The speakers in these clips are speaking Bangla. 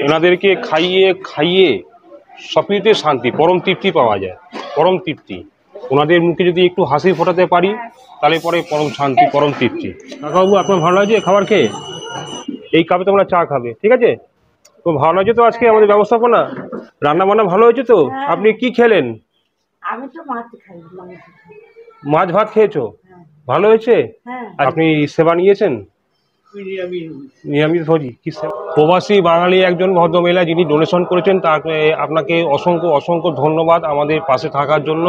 এনাদেরকে খাইয়ে খাইয়ে সবকিছুতে শান্তি, পরম তৃপ্তি পাওয়া যায়, পরম তৃপ্তি। ওনাদের মুখে যদি একটু হাসি ফোটাতে পারি তাহলে পরে পরম শান্তি, পরম তৃপ্তি। কাকাবাবু, আপনার ভালো লাগছে খাবার খেয়ে? এই কাপে তোমরা চা খাবে, ঠিক আছে? তো ভালো লাগছে তো আজকে আমাদের ব্যবস্থাপনা? রান্না বান্না ভালো হয়েছে তো? আপনি কি খেলেন? আমি তো মাছ খাই। মাছ ভাত খেয়েছো? ভালো হয়েছে? আপনি সেবা নিয়েছেন? নিরামিষ ভোজি। কি প্রবাসী বাঙালি একজন ভদ্রমহিলা যিনি ডোনেশন করেছেন, তাকে আপনাকে অসংখ্য অসংখ্য ধন্যবাদ আমাদের পাশে থাকার জন্য।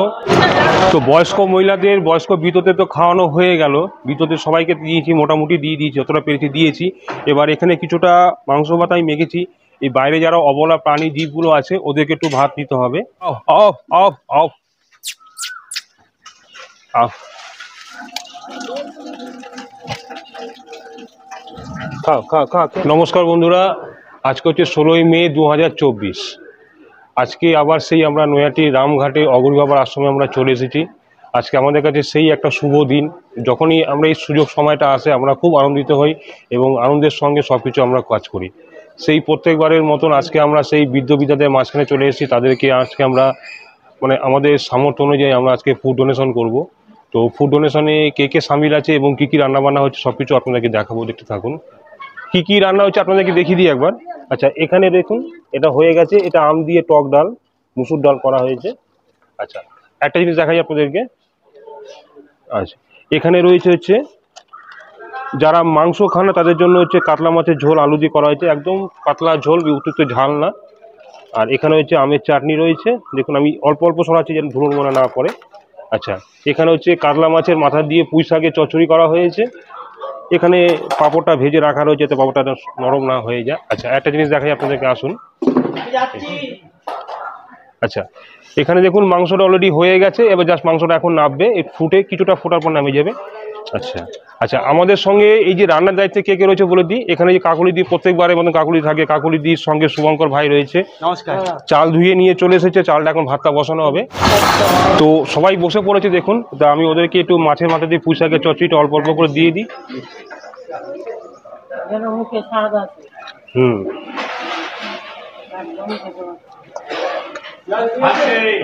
তো বয়স্ক মহিলাদের, বয়স্ক বিধবাদের তো খাওয়ানো হয়ে গেল, বিধবাদের সবাইকে দিয়েছি, মোটামুটি দিয়ে দিয়েছি, যতটা পেরেছি দিয়েছি। এবার এখানে কিছুটা মাংস ভাত আমি মেখেছি। এই বাইরে যারা অবলা প্রাণী জীবগুলো আছে ওদেরকে একটু ভাত দিতে হবে। Of of of of. নমস্কার বন্ধুরা, আজকে হচ্ছে 16ই মে 2024। আজকে আবার সেই আমরা নৈহাটি রামঘাটে অঘরী বাবার আশ্রমে আমরা চলে এসেছি। আজকে আমাদের কাছে সেই একটা শুভ দিন। যখনই আমরা এই সুযোগ সময়টা আসে আমরা খুব আনন্দিত হই এবং আনন্দের সঙ্গে সব কিছু আমরা কাজ করি। সেই প্রত্যেকবারের মতন আজকে আমরা সেই বিধবাদের মাঝখানে চলে এসেছি। তাদেরকে আজকে আমরা আমাদের সামর্থ্য অনুযায়ী আমরা আজকে ফুড ডোনেশন করব। তো ফুড ডোনেশনে কে কে সামিল আছে এবং কী কী রান্নাবান্না হচ্ছে সব কিছু আপনাদেরকে দেখাবো, দেখতে থাকুন। কি কি রান্না হচ্ছে আপনাদেরকে দেখিয়ে দিই একবার। আচ্ছা, এখানে দেখুন এটা হয়ে গেছে, এটা আম দিয়ে টক ডাল, মুসুর ডাল করা হয়েছে। আচ্ছা, একটা জিনিস দেখাই আপনাদেরকে। আচ্ছা, এখানে রয়েছে হচ্ছে যারা মাংস খান না তাদের জন্য হচ্ছে কাতলা মাছের ঝোল আলু দিয়ে করা হয়েছে, একদম পাতলা ঝোল, অতিরিক্ত ঝাল না। আর এখানে হচ্ছে আমের চাটনি রয়েছে, দেখুন আমি অল্প অল্প সরাচ্ছি যেন ধুলো মনে না পড়ে। আচ্ছা, এখানে হচ্ছে কাতলা মাছের মাথা দিয়ে পুঁই শাকের চচ্চড়ি করা হয়েছে। এখানে পাঁপড়টা ভেজে রাখা রয়েছে যাতে পাঁপড়টা নরম না হয়ে যায়। আচ্ছা, একটা জিনিস দেখাই আপনাদেরকে, আসুন। আচ্ছা, এখানে দেখুন মাংসটা অলরেডি হয়ে গেছে, এবার জাস্ট মাংসটা এখন নামবে, ফুটে কিছুটা ফোটার পর নামে যাবে। আচ্ছা আচ্ছা, আমাদের সঙ্গে এই যে রান্নার দায়িত্বে কে কে রয়েছে বলে দিই। এখানে যে কাকুলি দি, প্রত্যেকবারের মতন কাকুলি থাকে, কাকুলি দির সঙ্গে শুভঙ্কর ভাই রয়েছে। নমস্কার। চাল ধুয়ে নিয়ে চলে এসেছে, চালটা এখন ভাতটা বসানো হবে। তো সবাই বসে পড়েছে দেখুন। তা আমি ওদেরকে একটু মাছের মাথা দিয়ে পুঁই শাকের চচ্চড়িটা অল্প অল্প করে দিয়ে দিই।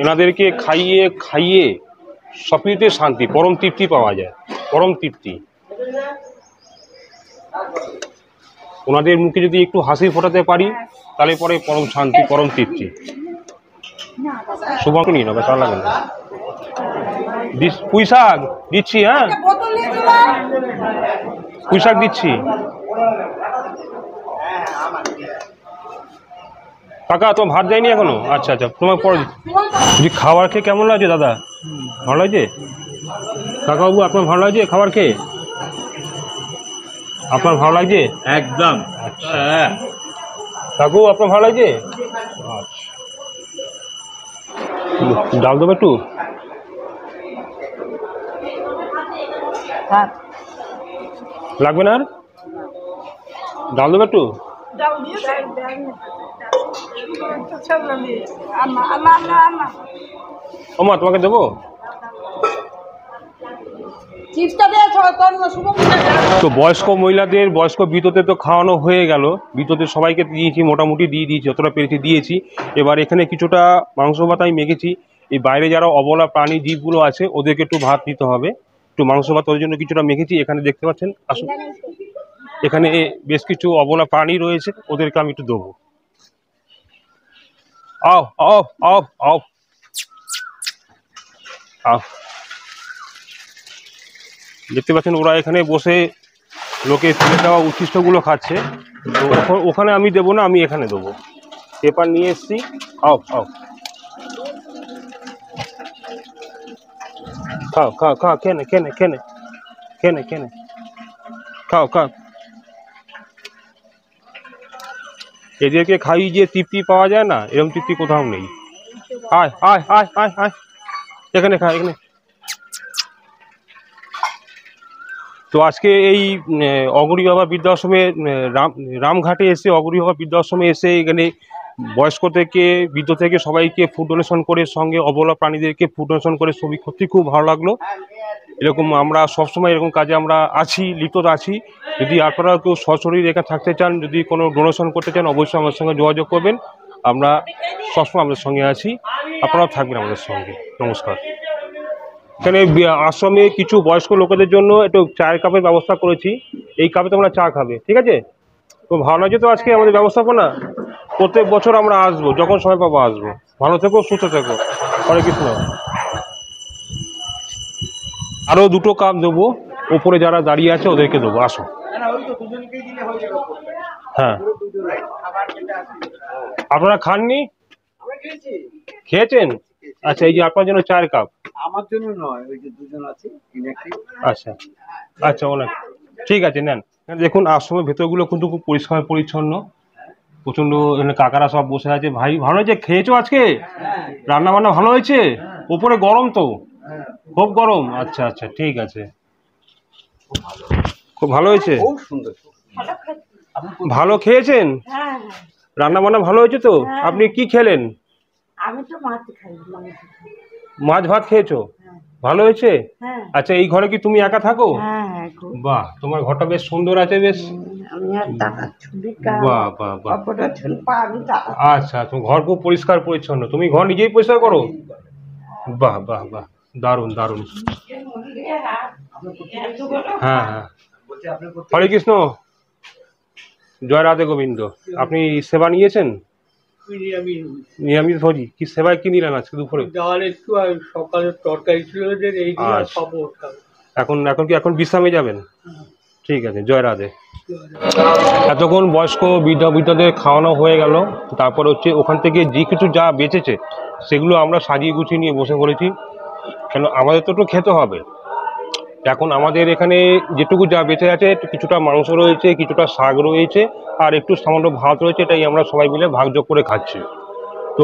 এনাদেরকে খাইয়ে খাইয়ে সবকিছুতে শান্তি, পরম তৃপ্তি পাওয়া যায়, পরম তৃপ্তি। ওনাদের মুখে যদি একটু হাসি ফোটাতে পারি তাহলে পরে পরম শান্তি, পরম তৃপ্তি। শুভঙ্কর নিয়ে নেবে, তার লাগে না। পুঁই শাক দিচ্ছি, হ্যাঁ পুঁই শাক দিচ্ছি। কাকা তোমার ভাত দেয়নি এখনো? আচ্ছা আচ্ছা, তোমার পরে দিচ্ছি। খাবার খেয়ে কেমন লাগছে দাদা? ভালো লাগছে? কাকাবাবু, আপনার ভালো লাগছে খাবার খেয়ে? আপনার ভালো লাগছে? একদম। কাকু, আপনার ভালো লাগছে? আচ্ছা, ডাল দেবো একটু? লাগবে না আর? ডাল দেবো একটু? ওমা, তোমাকে দেবো? তো বয়স্ক মহিলাদের, বয়স্ক বিধবাদের তো খাওয়ানো হয়ে গেল, বিধবাদের সবাইকে দিয়েছি, মোটামুটি দিয়ে দিয়েছি, যতটা পেরেছি দিয়েছি। এবার এখানে কিছুটা মাংস ভাত আমি মেখেছি। এই বাইরে যারা অবলা প্রাণী জীবগুলো আছে ওদেরকে একটু ভাত দিতে হবে, একটু মাংস ভাত ওদের জন্য কিছুটা মেখেছি। এখানে দেখতে পাচ্ছেন, আসুন, এখানে বেশ কিছু অবলা প্রাণী রয়েছে, ওদেরকে আমি একটু দেবো। Of of of of of. দেখতে পাচ্ছেন ওরা এখানে বসে লোকে ফেলে দেওয়া উচ্ছিষ্টগুলো খাচ্ছে। তো ওখানে আমি দেবো না, আমি এখানে দেবো। পেপার নিয়ে এসছি। খাও খাও খাও খাও খাও, খেনে খেনে খেনে খেনে খেনে খাও খাও। এদেরকে খাই যে তৃপ্তি পাওয়া যায় না, এরকম তৃপ্তি কোথাও নেই। আয় আয় আয় আয় আয়, এখানে খা, এখানে। তো আজকে এই অঘরী বাবা বৃদ্ধাশ্রমে রামঘাটে এসে, অঘরী বাবা বৃদ্ধাশ্রমে এসে এখানে বয়স্ক থেকে বৃদ্ধ থেকে সবাইকে ফুড ডোনেশন করে, সঙ্গে অবলা প্রাণীদেরকে ফুড ডোনেশন করে সত্যি খুব ভালো লাগলো। এরকম আমরা সবসময় এরকম কাজে আমরা আছি, লিপ্ত আছি। যদি আপনারা কেউ সশরীরে এখানে থাকতে চান, যদি কোনো ডোনেশন করতে চান, অবশ্যই আমার সঙ্গে যোগাযোগ করবেন। আমরা সবসময় আমাদের সঙ্গে আছি, আপনারাও থাকবেন আমাদের সঙ্গে। নমস্কার। এখানে আশ্রমে কিছু বয়স্ক লোকেদের জন্য একটু চায়ের কাপের ব্যবস্থা করেছি। এই কাপে তোমরা চা খাবে, ঠিক আছে? তো ভালো লাগছে তো আজকে আমাদের ব্যবস্থাপনা। প্রত্যেক বছর আমরা আসবো, যখন সময় পাবো আসবো। ভালো থেকো, সুস্থ থেকো। হরে কৃষ্ণ। আরো 2টো কাপ দেবো, ওপরে যারা দাঁড়িয়ে আছে ওদেরকে দেবো। আসো। হ্যাঁ, আপনারা খাননি? খেয়েছেন? আচ্ছা, এই যে আপনার জন্য চায়ের কাপ। আমার জন্য নয়, ওই যে দুজন আছে। আচ্ছা আচ্ছা, অনেক ঠিক আছে, নেন। দেখুন আশ্রমের ভেতরগুলো কিন্তু খুব পরিষ্কার পরিচ্ছন্ন, প্রচন্ড। এখানে কাকারা সব বসে আছে। ভাই ভালো হয়েছে? খেয়েছো আজকে? রান্না বান্না ভালো হয়েছে? উপরে গরম তো, খুব গরম। আচ্ছা আচ্ছা, ঠিক আছে, খুব ভালো হয়েছে। খুব সুন্দর। ভালো খেয়েছেন? হ্যাঁ, রান্না বান্না ভালো হয়েছে তো? আপনি কি খেলেন? আমি তো মাছ খাই। মাছ ভাত খেয়েছো? ভালো হয়েছে? হ্যাঁ। আচ্ছা, এই ঘরে কি তুমি একা থাকো? হ্যাঁ। বাহ, তোমার ঘরটা বেশ সুন্দর আছে, বেশ। আমি আর টাকা ছুরি বাহ বাহ বাহ। অপটা ছুরি পা আমি টাকা। আচ্ছা, তোমার ঘর খুব পরিষ্কার পরিচ্ছন্ন। তুমি ঘর নিজেই পরিষ্কার করো? বাহ বাহ বাহ, দারুণ দারুণ। হ্যাঁ হ্যাঁ, হরে কৃষ্ণ, জয় রাধে গোবিন্দ। আপনি সেবা নিয়েছেন? নিরামিষ ভোজি। কি সেবায় কি নিলেন আজকে দুপুরে? ডাল একটু আর সকালের তরকারি ছিল যে এই দিয়ে খাবো। এখন কি এখন বিশ্রামে যাবেন? ঠিক আছে, জয় রাধে। এতক্ষণ বয়স্ক বৃদ্ধদের খাওয়ানো হয়ে গেল। তারপর হচ্ছে ওখান থেকে যে কিছু যা বেঁচেছে সেগুলো আমরা সাজিয়ে গুছিয়ে নিয়ে বসে পড়েছি, কেন আমাদের তো একটু খেতে হবে। এখন আমাদের এখানে যেটুকু যা বেঁচে আছে, কিছুটা মাংস রয়েছে, কিছুটা শাক রয়েছে, আর একটু সামান্য ভাত রয়েছে। এটাই আমরা সবাই মিলে ভাগযোগ করে খাচ্ছি। তো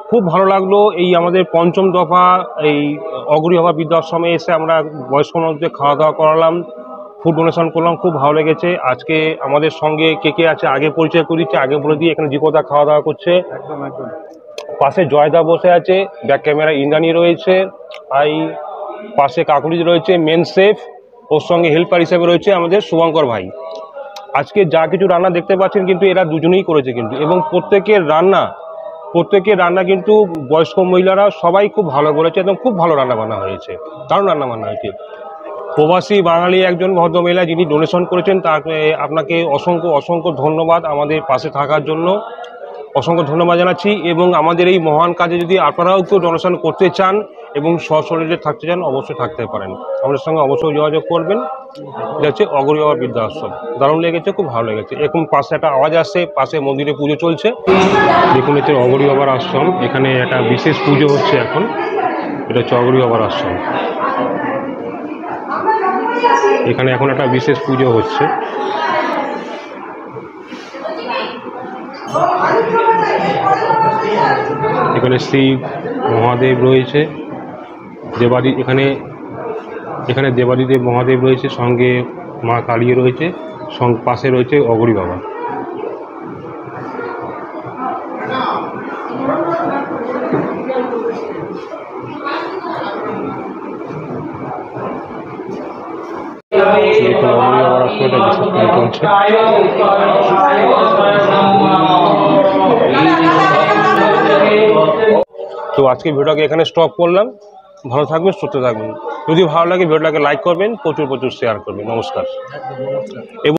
খুব ভালো লাগলো। এই আমাদের 5ম দফা এই অগরীবাবা বৃদ্ধাশ্রমে এসে আমরা বয়স্ক মানুষদের খাওয়া দাওয়া করালাম, ফুড ডোনেশন করলাম। খুব ভালো লেগেছে। আজকে আমাদের সঙ্গে কে কে আছে আগে পরিচয় করে দিচ্ছে, আগে বলে দিয়ে। এখানে জিকোদা খাওয়া দাওয়া করছে, পাশে জয়দা বসে আছে, ব্যাক ক্যামেরা ইন্দ্রাণী রয়েছে, আর পাশে কাকুলি রয়েছে মেন শেফ, ওর সঙ্গে হেল্পার হিসেবে রয়েছে আমাদের শুভঙ্কর ভাই। আজকে যা কিছু রান্না দেখতে পাচ্ছেন কিন্তু এরা দুজনেই করেছে কিন্তু, এবং প্রত্যেকের রান্না কিন্তু বয়স্ক মহিলারা সবাই খুব ভালো করেছে, এবং খুব ভালো রান্না বান্না হয়েছে, দারুণ রান্না বান্না হয়েছে। প্রবাসী বাঙালি একজন ভদ্রমহিলা যিনি ডোনেশন করেছেন, তাকে আপনাকে অসংখ্য অসংখ্য ধন্যবাদ আমাদের পাশে থাকার জন্য। অসংখ্য ধন্যবাদ জানাচ্ছি। এবং আমাদের এই মহান কাজে যদি আপনারাও কেউ ডোনেশন করতে চান এবং সশরীরে থাকতে চান, অবশ্যই থাকতে পারেন। আমাদের সঙ্গে অবশ্যই যোগাযোগ করবেন। এটা হচ্ছে অগরীবাবা বৃদ্ধাশ্রম। দারুণ লেগেছে, খুব ভালো লেগেছে। এখন পাশে একটা আওয়াজ আসছে, পাশে মন্দিরে পুজো চলছে। দেখুন, হচ্ছে অগরীবাবার আশ্রম। এখানে একটা বিশেষ পুজো হচ্ছে এখন। এটা হচ্ছে অগরীবাবার আশ্রম। এখানে এখন একটা বিশেষ পুজো হচ্ছে। এখানে শিব মহাদেব রয়েছে, দেবাদি এখানে দেবাদিদেব মহাদেব রয়েছে, সঙ্গে মা কালী রয়েছে, পাশে রয়েছে অগরী বাবা। তো আজকে ভিডিওটাকে এখানে স্টপ করলাম। ভালো থাকবেন, সুস্থ থাকবেন। যদি ভালো লাগে ভিডিওটাকে লাইক করবেন, প্রচুর প্রচুর শেয়ার করবেন। নমস্কার।